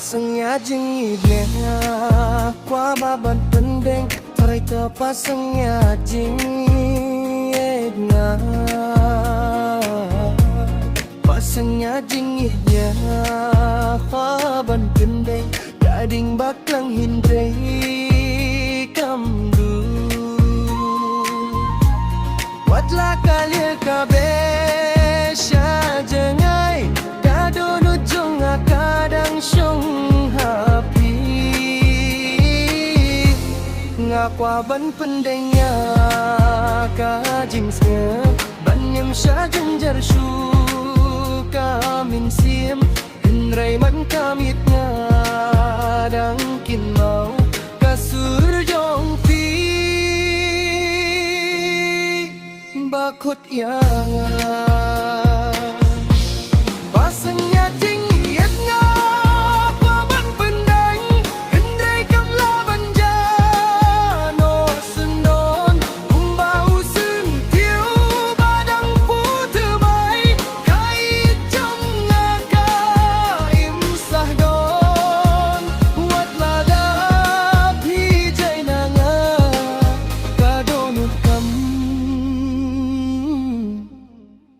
Pasangnya jingidnya Kwa baban pendeng Terita pasangnya jingidnya Pasangnya jingidnya Kwa baban pendeng Gading baklang hindai kamdu Watlah kalia kabesha jengai Kadunu junga kadang syong hapi Ngakwa ban pendengnya kajingsnya Banyam sya jenjar syuka min siem Henrai man kamitnya dangkin mau kasur jong pi Bakut yang Pasangnya tinggiat nga Paban pendang Hendrai kam laban jano Sendon Umbau sentiu Badang putu bay Kait jom ngaka Imsah don Wat lada Pijay na nga Kadonut kam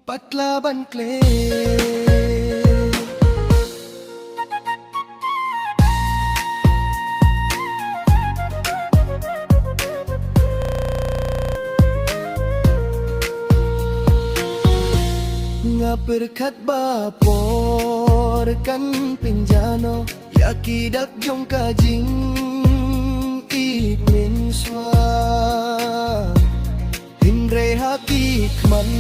Patlaban kle Nga berkat bapor kan pinjano Yakidak jong kajing ikmin swa Hindre hakikman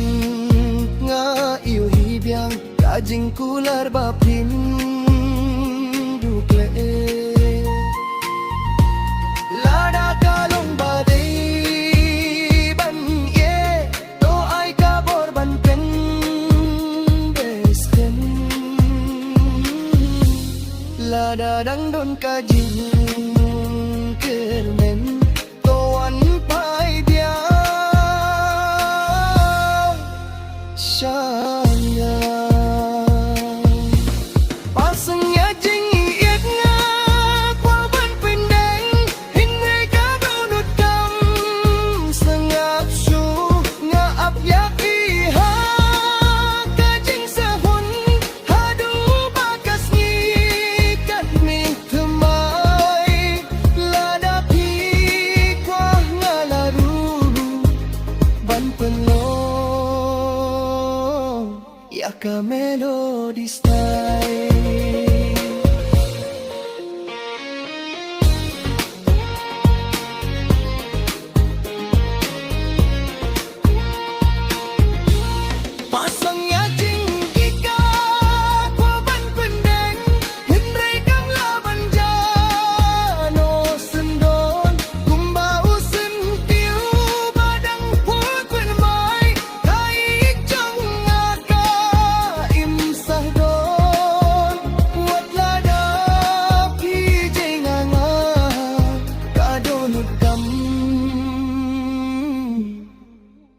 nga iyo hibyang Kajing kular bapin dukle Lada kalong badai ban ye To ay kabor ban pen besten Lada dang don kajing kermen Toan pai dia Shanya Pasangnya jingit nga Kwa ban pendeng Hindai kadunut kam Sengap syu Nga ap yak iha Kajing sehun Hadu bakas ngikat mi temai Lada pi Kwa ngalaru Ban penlo Yaka melody style Pasangnya jinggika Kwa ban pendeng Hindrai kam laban jano Sendon Kumbau sentiu Badang putun mai Kaik jong ngaka Imsah don Wat lada Pijay nganga Kadonut kam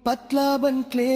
Patlaban kle